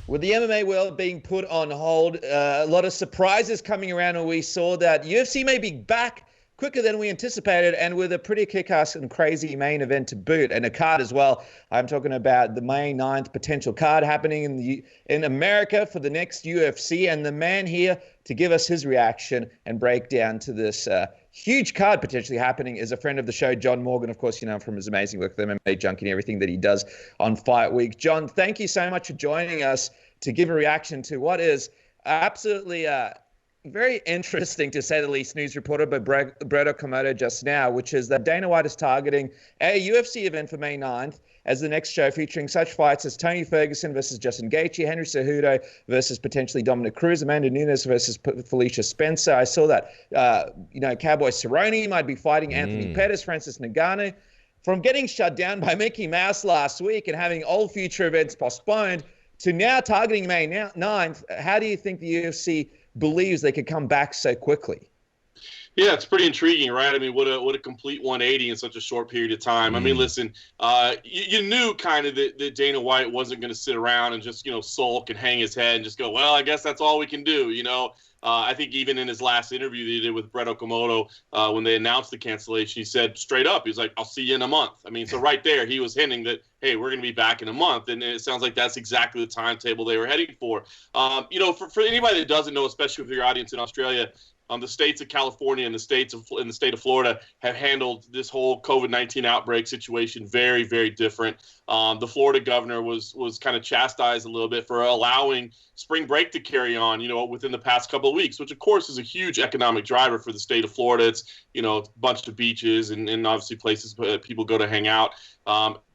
With the MMA world being put on hold, a lot of surprises coming around, and we saw that UFC may be back quicker than we anticipated, and with a pretty kick-ass and crazy main event to boot, and a card as well. I'm talking about the May 9th potential card happening in America for the next UFC, and the man here to give us his reaction and breakdown to this huge card potentially happening is a friend of the show, John Morgan. Of course, you know him from his amazing work with MMA Junkie and everything that he does on Fight Week. John, thank you so much for joining us to give a reaction to what is absolutely very interesting, to say the least, news reported by Brett Okamoto just now, which is that Dana White is targeting a UFC event for May 9th as the next show, featuring such fights as Tony Ferguson versus Justin Gaethje, Henry Cejudo versus potentially Dominic Cruz, Amanda Nunes versus Felicia Spencer. I saw that, Cowboy Cerrone might be fighting Anthony Pettis, Francis Ngannou. From getting shut down by Mickey Mouse last week and having all future events postponed to now targeting May 9th, how do you think the UFC believes they could come back so quickly? Yeah, it's pretty intriguing, right? I mean, what a complete 180 in such a short period of time. I mean, listen, you knew kind of that Dana White wasn't going to sit around and just, sulk and hang his head and just go, well, I guess that's all we can do, I think even in his last interview that he did with Brett Okamoto, when they announced the cancellation, he said straight up, he was like, I'll see you in a month. I mean, so right there, he was hinting that, hey, we're going to be back in a month. And it sounds like that's exactly the timetable they were heading for. For anybody that doesn't know, especially with your audience in Australia, the states of California and the state of Florida have handled this whole COVID-19 outbreak situation very, very different. The Florida governor was kind of chastised a little bit for allowing spring break to carry on, within the past couple of weeks, which of course is a huge economic driver for the state of Florida. It's, a bunch of beaches and obviously places people go to hang out.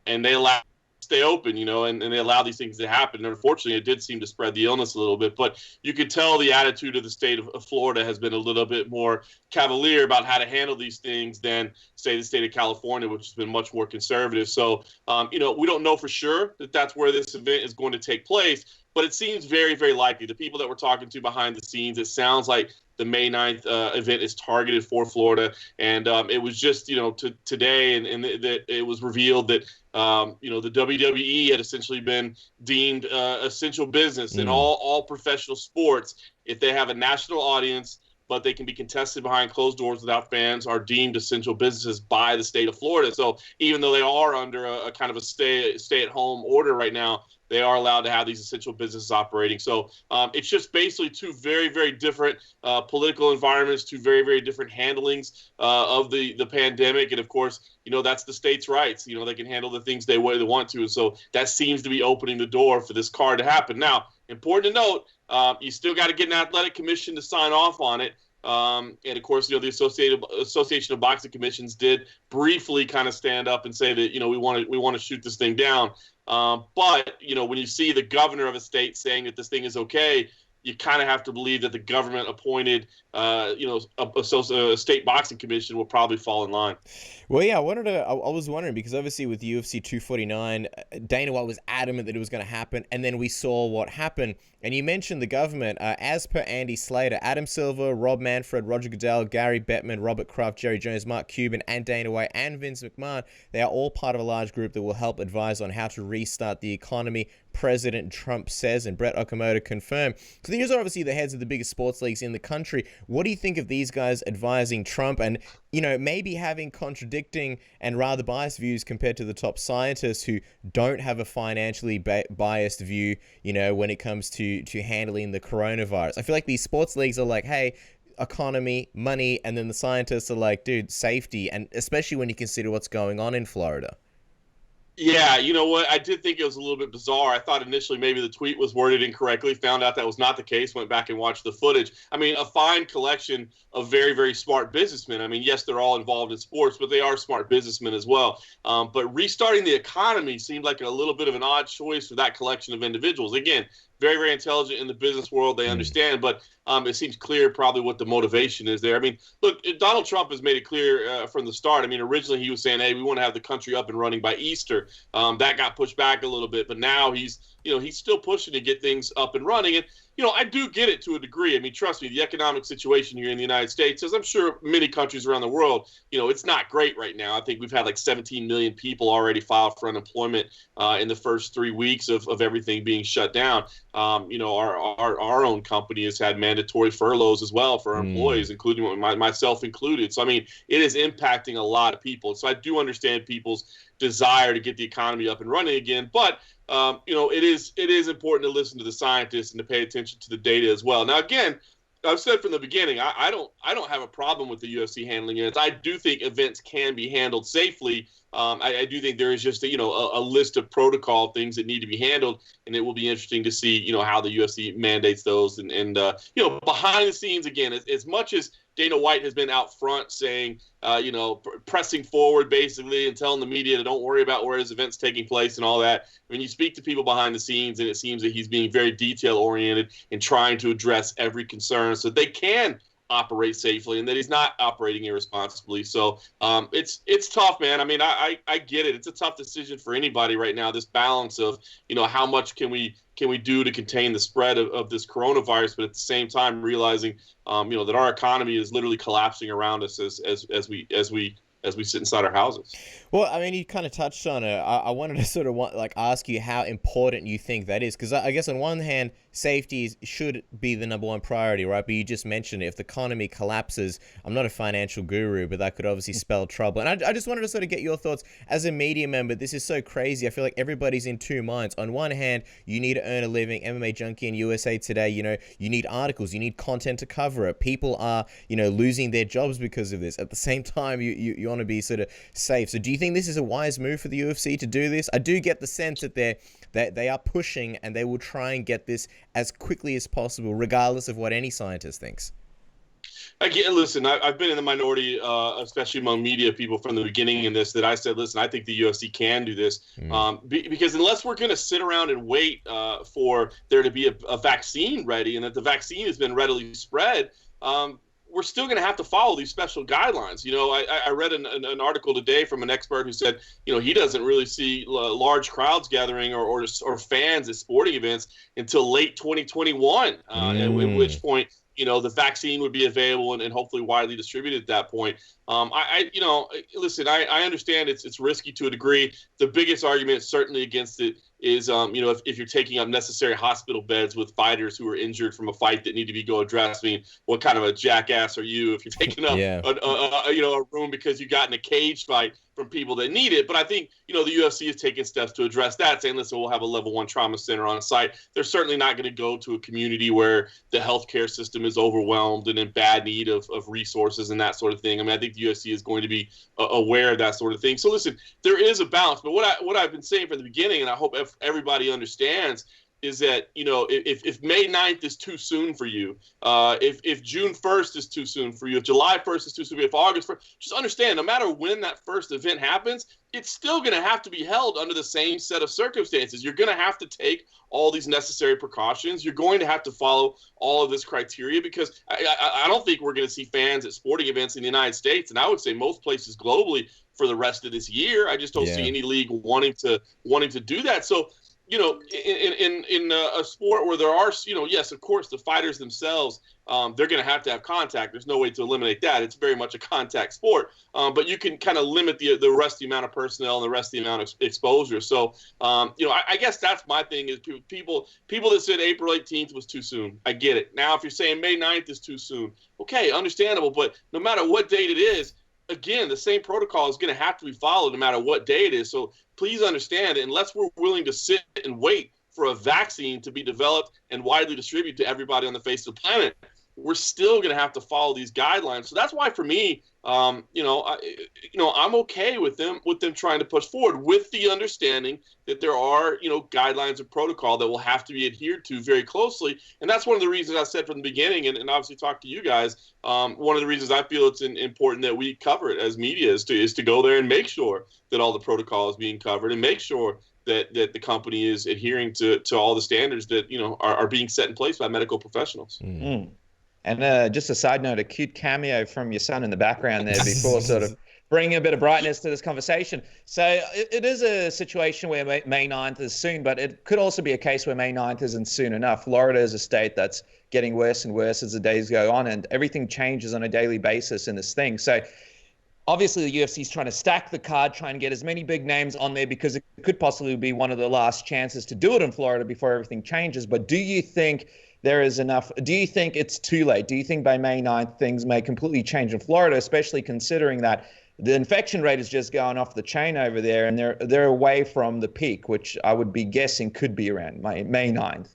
And they allow stay open, and they allow these things to happen. And unfortunately, it did seem to spread the illness a little bit. But you could tell the attitude of the state of Florida has been a little bit more cavalier about how to handle these things than, say, the state of California, which has been much more conservative. So, we don't know for sure that that's where this event is going to take place. But it seems very, very likely. The people that we're talking to behind the scenes, it sounds like the May 9th event is targeted for Florida. And it was just, today, and that it was revealed that, the WWE had essentially been deemed essential business in all professional sports. If they have a national audience, but they can be contested behind closed doors without fans, are deemed essential businesses by the state of Florida. So even though they are under a kind of a stay-at-home order right now, they are allowed to have these essential businesses operating. So it's just basically two very, very different political environments, two very, very different handlings of the pandemic. And, of course, that's the state's rights. They can handle the things they want to. And so that seems to be opening the door for this card to happen. Now, important to note, you still got to get an athletic commission to sign off on it. And of course, the Association of Boxing Commissions did briefly kind of stand up and say that, we want to shoot this thing down. But, when you see the governor of a state saying that this thing is okay, you kind of have to believe that the government appointed, a state boxing commission will probably fall in line. Well, yeah, I was wondering, because obviously with UFC 249, Dana White was adamant that it was going to happen, and then we saw what happened. And you mentioned the government. As per Andy Slater, Adam Silver, Rob Manfred, Roger Goodell, Gary Bettman, Robert Kraft, Jerry Jones, Mark Cuban, and Dana White, and Vince McMahon, they are all part of a large group that will help advise on how to restart the economy, President Trump says, and Brett Okamoto confirmed. So these are obviously the heads of the biggest sports leagues in the country. What do you think of these guys advising Trump and, maybe having contradicting and rather biased views compared to the top scientists who don't have a financially biased view, when it comes to handling the coronavirus? I feel like these sports leagues are like, hey, economy, money, and then the scientists are like, dude, safety, and especially when you consider what's going on in Florida. Yeah, you know what? I did think it was a little bit bizarre. I thought initially maybe the tweet was worded incorrectly, found out that was not the case, went back and watched the footage. I mean, a fine collection of very, very smart businessmen. I mean, yes, they're all involved in sports, but they are smart businessmen as well. But restarting the economy seemed like a little bit of an odd choice for that collection of individuals. Again, very, very intelligent in the business world. They understand, but it seems clear probably what the motivation is there. I mean, look, Donald Trump has made it clear from the start. I mean, originally he was saying, hey, we want to have the country up and running by Easter. That got pushed back a little bit, but now he's he's still pushing to get things up and running. And, I do get it to a degree. I mean, trust me, the economic situation here in the United States, as I'm sure many countries around the world, it's not great right now. I think we've had like 17 million people already file for unemployment in the first 3 weeks of everything being shut down. Our own company has had mandatory furloughs as well for our employees, including myself included. So, I mean, it is impacting a lot of people. So I do understand people's desire to get the economy up and running again. But it is important to listen to the scientists and to pay attention to the data as well. Now, again, I've said from the beginning, I don't have a problem with the UFC handling it. I do think events can be handled safely. I do think there is just a list of protocol things that need to be handled, and it will be interesting to see how the UFC mandates those. And behind the scenes, again, as much as Dana White has been out front saying, pressing forward basically and telling the media to don't worry about where his event's taking place and all that. When you speak to people behind the scenes, and it seems that he's being very detail oriented and trying to address every concern so they can operate safely and that he's not operating irresponsibly. So it's tough, man. I mean, I get it. It's a tough decision for anybody right now, this balance of, how much can we do to contain the spread of this coronavirus, but at the same time realizing, that our economy is literally collapsing around us as we sit inside our houses. Well, I mean, you kind of touched on it. I wanted to sort of ask you how important you think that is, because I guess on one hand, safety should be the number one priority, right? But you just mentioned it. If the economy collapses, I'm not a financial guru, but that could obviously spell trouble. And I just wanted to sort of get your thoughts as a media member. This is so crazy. I feel like everybody's in two minds. On one hand, you need to earn a living. MMA Junkie and USA Today, you need articles, you need content to cover it. People are, losing their jobs because of this. At the same time, you want to be sort of safe. So do you think this is a wise move for the UFC to do this? I do get the sense that they are pushing and they will try and get this as quickly as possible, regardless of what any scientist thinks. Again, listen, I've been in the minority, especially among media people from the beginning in this, that I said, listen, I think the UFC can do this. Because unless we're going to sit around and wait for there to be a vaccine ready and that the vaccine has been readily spread, we're still going to have to follow these special guidelines. I read an article today from an expert who said, he doesn't really see large crowds gathering or fans at sporting events until late 2021, at which point, the vaccine would be available and hopefully widely distributed at that point. Listen, I understand it's risky to a degree. The biggest argument certainly against it is, if you're taking up necessary hospital beds with fighters who are injured from a fight that need to be addressed. I mean, what kind of a jackass are you if you're taking up a room because you got in a cage fight from people that need it? But I think, the UFC is taking steps to address that, saying, listen, we'll have a level 1 trauma center on site. They're certainly not going to go to a community where the healthcare system is overwhelmed and in bad need of resources and that sort of thing. I mean, I think the UFC is going to be aware of that sort of thing. So listen, there is a balance. But what I've been saying from the beginning, and I hope everybody understands, is that, if May 9th is too soon for you, if June 1st is too soon for you, if July 1st is too soon for you, if August 1st, just understand, no matter when that first event happens, it's still going to have to be held under the same set of circumstances. You're going to have to take all these necessary precautions. You're going to have to follow all of this criteria, because I don't think we're going to see fans at sporting events in the United States, and I would say most places globally, for the rest of this year. I just don't see any league wanting to do that. So, in a sport where there are, yes, of course, the fighters themselves, they're going to have contact. There's no way to eliminate that. It's very much a contact sport. But you can kind of limit the rest of the amount of personnel and the rest of the amount of exposure. So, I guess that's my thing, is people that said April 18th was too soon. I get it. Now, if you're saying May 9th is too soon, okay, understandable. But no matter what date it is, again, the same protocol is going to have to be followed no matter what day it is. So please understand, unless we're willing to sit and wait for a vaccine to be developed and widely distributed to everybody on the face of the planet, we're still going to have to follow these guidelines. So that's why, for me, I'm okay with them trying to push forward, with the understanding that there are, guidelines and protocol that will have to be adhered to very closely. And that's one of the reasons I said from the beginning, and obviously talk to you guys. One of the reasons I feel it's important that we cover it as media is to go there and make sure that all the protocol is being covered, and make sure that the company is adhering to all the standards that, are being set in place by medical professionals. And just a side note, a cute cameo from your son in the background there before bringing a bit of brightness to this conversation. So it is a situation where May 9th is soon, but it could also be a case where May 9th isn't soon enough. Florida is a state that's getting worse and worse as the days go on, and everything changes on a daily basis in this thing. So obviously the UFC is trying to stack the card, trying to get as many big names on there because it could possibly be one of the last chances to do it in Florida before everything changes. But do you think there is enough? Do you think it's too late? Do you think by May 9th things may completely change in Florida, especially considering that the infection rate is just going off the chain over there, and they're away from the peak, which I would be guessing could be around May 9th?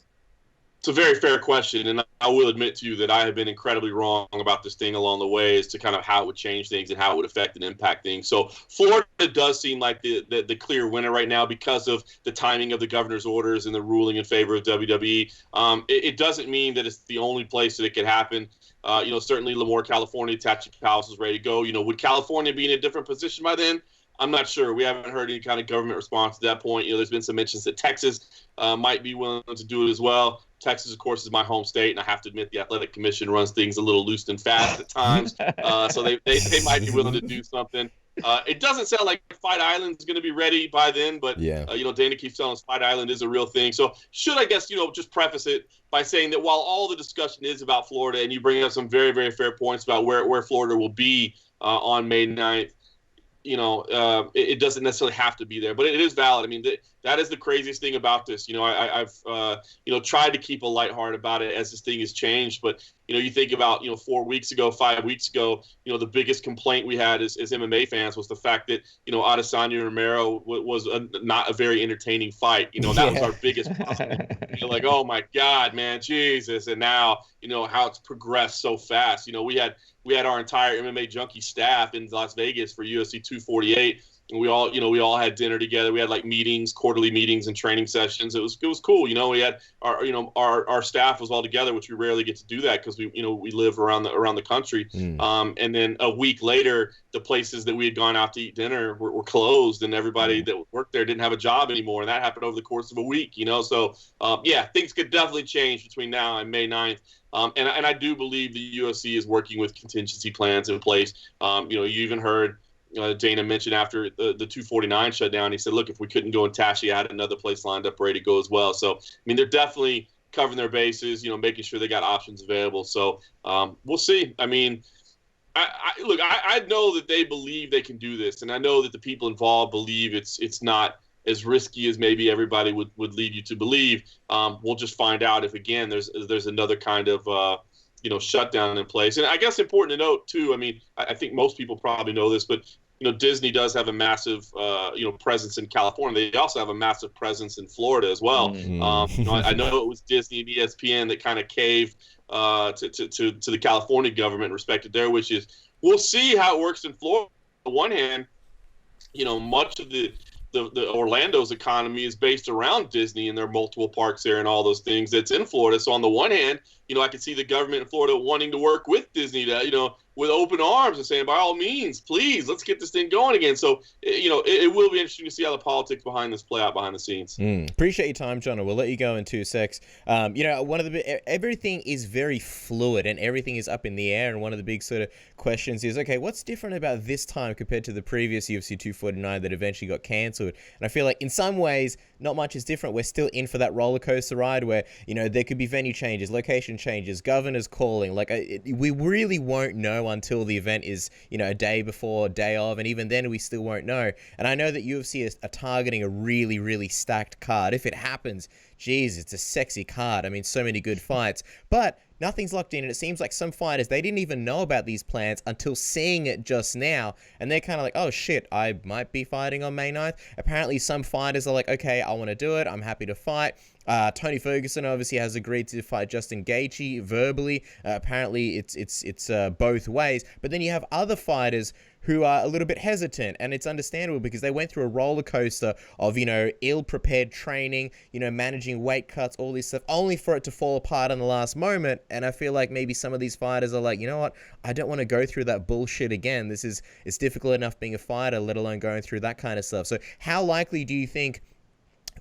It's a very fair question, and I will admit to you that I have been incredibly wrong about this thing along the way as to kind of how it would change things and how it would affect and impact things. So Florida does seem like the clear winner right now because of the timing of the governor's orders and the ruling in favor of WWE. It doesn't mean that it's the only place that it could happen. Certainly Lemoore, California, Tattoo Palace is ready to go. Would California be in a different position by then? I'm not sure. We haven't heard any kind of government response at that point. There's been some mentions that Texas might be willing to do it as well. Texas, of course, is my home state, and I have to admit the Athletic Commission runs things a little loose and fast at times. So they might be willing to do something. It doesn't sound like Fight Island is going to be ready by then, but Dana keeps telling us Fight Island is a real thing. So should I guess just preface it by saying that while all the discussion is about Florida, and you bring up some very, very fair points about where Florida will be on May 9th, it doesn't necessarily have to be there, but it is valid. I mean, that is the craziest thing about this. I've tried to keep a light heart about it as this thing has changed. But, you think about, 4 weeks ago, 5 weeks ago, the biggest complaint we had as MMA fans was the fact that, Adesanya and Romero was not a very entertaining fight. That was our biggest problem. Like, oh, my God, man, Jesus. And now, how it's progressed so fast. We had our entire MMA Junkie staff in Las Vegas for UFC 248. And we all had dinner together. We had like meetings, quarterly meetings and training sessions. It was cool. We had our staff was all together, which we rarely get to do that because we live around the country. And then a week later, the places that we had gone out to eat dinner were closed, and everybody that worked there didn't have a job anymore. And that happened over the course of a week. So things could definitely change between now and May 9th. And I do believe the UFC is working with contingency plans in place. You even heard Dana mentioned after the 249 shutdown, he said, look, if we couldn't go in Tashi, I had another place lined up ready to go as well. So, they're definitely covering their bases, making sure they got options available. So we'll see. I know that they believe they can do this, and I know that the people involved believe it's not as risky as maybe everybody would lead you to believe. We'll just find out if, again, there's another kind of shutdown in place. And I guess important to note too, I think most people probably know this, but Disney does have a massive presence in California. They also have a massive presence in Florida as well. I know it was Disney and ESPN that kind of caved to the California government and respected their wishes. We'll see how it works in Florida. On the one hand, much of the Orlando's economy is based around Disney and their multiple parks there and all those things that's in Florida. So on the one hand, I could see the government in Florida wanting to work with Disney to, with open arms and saying, by all means, please, let's get this thing going again. So, it will be interesting to see how the politics behind this play out behind the scenes. Appreciate your time, John. We'll let you go in 2 secs. Everything is very fluid and everything is up in the air. And one of the big sort of questions is, okay, what's different about this time compared to the previous UFC 249 that eventually got cancelled? And I feel like in some ways, not much is different. We're still in for that roller coaster ride where, there could be venue changes, location changes, governors calling. We really won't know until the event is, a day before, day of, and even then we still won't know. And I know that UFC are targeting a really, really stacked card. If it happens, geez, it's a sexy card. So many good fights. But nothing's locked in, and it seems like some fighters, they didn't even know about these plans until seeing it just now, and they're kind of like, oh shit, I might be fighting on May 9th. Apparently some fighters are like, okay, I want to do it, I'm happy to fight. Tony Ferguson obviously has agreed to fight Justin Gaethje verbally. Apparently it's both ways. But then you have other fighters who are a little bit hesitant, and it's understandable because they went through a roller coaster of, ill-prepared training, managing weight cuts, all this stuff, only for it to fall apart in the last moment. And I feel like maybe some of these fighters are like, you know what, I don't want to go through that bullshit again. It's difficult enough being a fighter, let alone going through that kind of stuff. So how likely do you think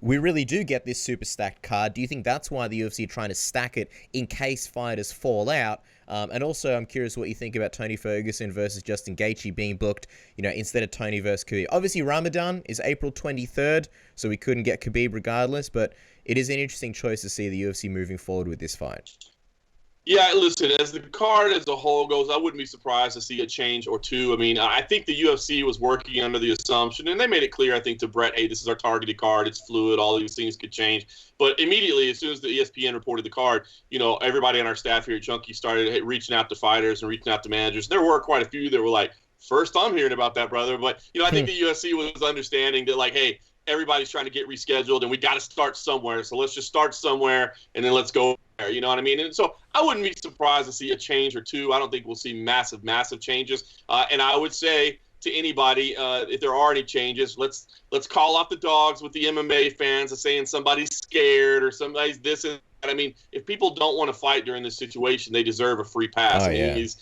we really do get this super stacked card? Do you think that's why the UFC are trying to stack it in case fighters fall out? And also, I'm curious what you think about Tony Ferguson versus Justin Gaethje being booked, instead of Tony versus Khabib. Obviously, Ramadan is April 23rd, so we couldn't get Khabib regardless, but it is an interesting choice to see the UFC moving forward with this fight. Yeah, listen, as the card as a whole goes, I wouldn't be surprised to see a change or two. I mean, I think the UFC was working under the assumption, and they made it clear, I think, to Brett, hey, this is our targeted card. It's fluid. All these things could change. But immediately, as soon as the ESPN reported the card, everybody on our staff here at Junkie started reaching out to fighters and reaching out to managers. There were quite a few that were like, first I'm hearing about that, brother. But, I think the UFC was understanding that, like, hey, everybody's trying to get rescheduled, and we got to start somewhere. So let's just start somewhere, and then let's go there. You know what I mean? And so I wouldn't be surprised to see a change or two. I don't think we'll see massive changes. And I would say to anybody, if there are any changes, let's call off the dogs with the MMA fans of saying somebody's scared or somebody's this and that. I mean, if people don't want to fight during this situation, they deserve a free pass. This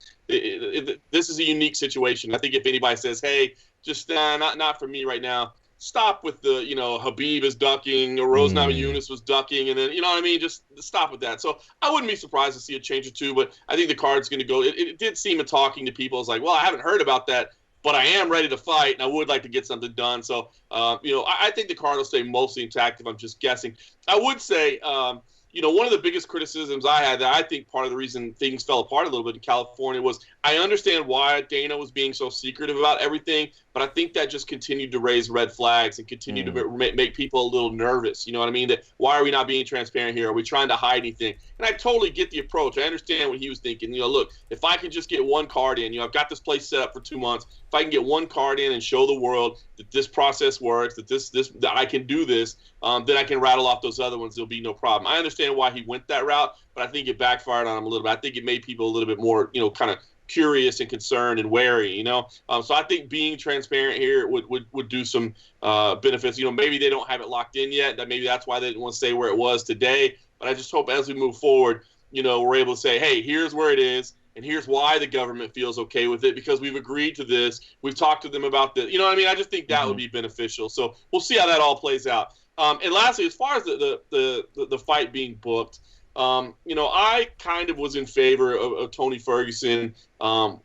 is a unique situation. I think if anybody says, hey, just not for me right now, stop with the, Khabib is ducking, or Rose Namajunas was ducking, and then, you know what I mean? Just stop with that. So I wouldn't be surprised to see a change or two, but I think the card's going to go. It did seem in talking to people, it's like, well, I haven't heard about that, but I am ready to fight, and I would like to get something done. So, I think the card will stay mostly intact if I'm just guessing. I would say, one of the biggest criticisms I had, that I think part of the reason things fell apart a little bit in California, was I understand why Dana was being so secretive about everything, but I think that just continued to raise red flags and continued to make people a little nervous. You know what I mean? That why are we not being transparent here? Are we trying to hide anything? And I totally get the approach. I understand what he was thinking. Look, if I can just get one card in, I've got this place set up for 2 months. If I can get one card in and show the world that this process works, that that I can do this, then I can rattle off those other ones. There'll be no problem. I understand why he went that route, but I think it backfired on him a little bit. I think it made people a little bit more, kind of curious and concerned and wary, So I think being transparent here would do some benefits. Maybe they don't have it locked in yet. Maybe that's why they didn't want to say where it was today. But I just hope as we move forward, we're able to say, hey, here's where it is, and here's why the government feels okay with it, because we've agreed to this. We've talked to them about this. You know what I mean? I just think that would be beneficial. So we'll see how that all plays out. And lastly, as far as the fight being booked, I kind of was in favor of Tony Ferguson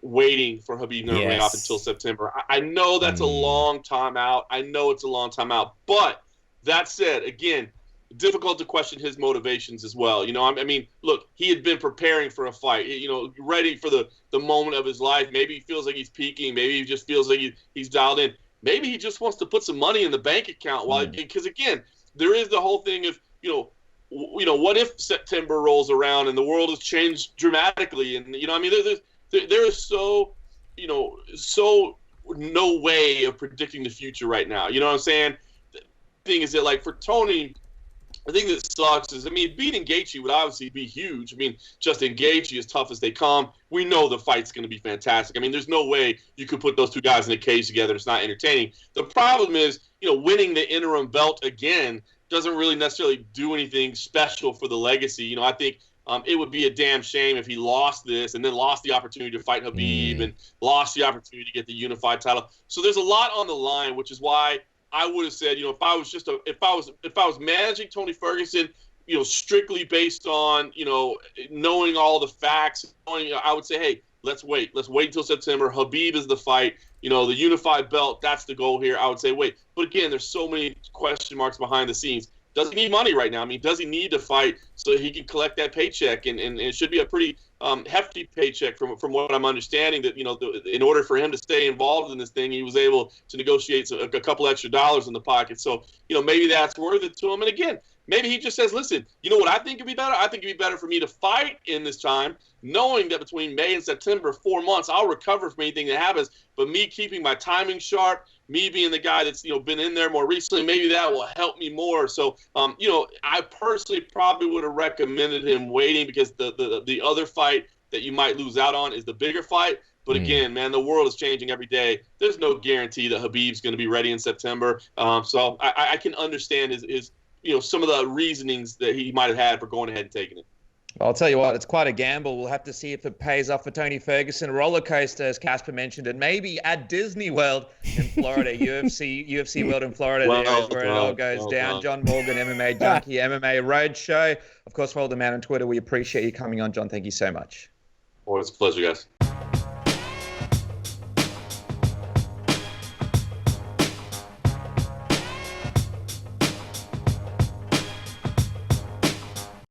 waiting for Khabib Nurmagomedov until September. I know that's a long time out. I know it's a long time out. But that said, again, difficult to question his motivations as well. I mean, look, he had been preparing for a fight, ready for the moment of his life. Maybe he feels like he's peaking. Maybe he just feels like he's dialed in. Maybe he just wants to put some money in the bank account because again, there is the whole thing of, what if September rolls around and the world has changed dramatically? And, I mean, there is so no way of predicting the future right now. You know what I'm saying? The thing is that, like, for Tony, the thing that sucks is, I mean, beating Gaethje would obviously be huge. I mean, Justin Gaethje, as tough as they come, we know the fight's going to be fantastic. I mean, there's no way you could put those two guys in a cage together. It's not entertaining. The problem is, winning the interim belt again doesn't really necessarily do anything special for the legacy. I think it would be a damn shame if he lost this and then lost the opportunity to fight Khabib and lost the opportunity to get the unified title. So there's a lot on the line, which is why I would have said, if I was managing Tony Ferguson, strictly based on, knowing all the facts, I would say, hey, let's wait until September. Khabib is the fight. The unified belt, that's the goal here. I would say wait. But again, there's so many question marks behind the scenes. Does he need money right now? I mean, does he need to fight so he can collect that paycheck? And it should be a pretty hefty paycheck from what I'm understanding, that, in order for him to stay involved in this thing, he was able to negotiate a couple extra dollars in the pocket. So, maybe that's worth it to him. And again, maybe he just says, listen, you know what I think would be better? I think it'd be better for me to fight in this time, knowing that between May and September, 4 months, I'll recover from anything that happens. But me keeping my timing sharp, me being the guy that's, been in there more recently, maybe that will help me more. So, I personally probably would have recommended him waiting, because the other fight that you might lose out on is the bigger fight. But again, man, the world is changing every day. There's no guarantee that Khabib's going to be ready in September. So I can understand his some of the reasonings that he might have had for going ahead and taking it. I'll tell you what, it's quite a gamble. We'll have to see if it pays off for Tony Ferguson. Roller coaster, as Casper mentioned, and maybe at Disney World in Florida, UFC World in Florida, there is where it all goes down. John Morgan, MMA Junkie, MMA Roadshow. Of course, follow the man on Twitter. We appreciate you coming on, John. Thank you so much. Always a pleasure, guys.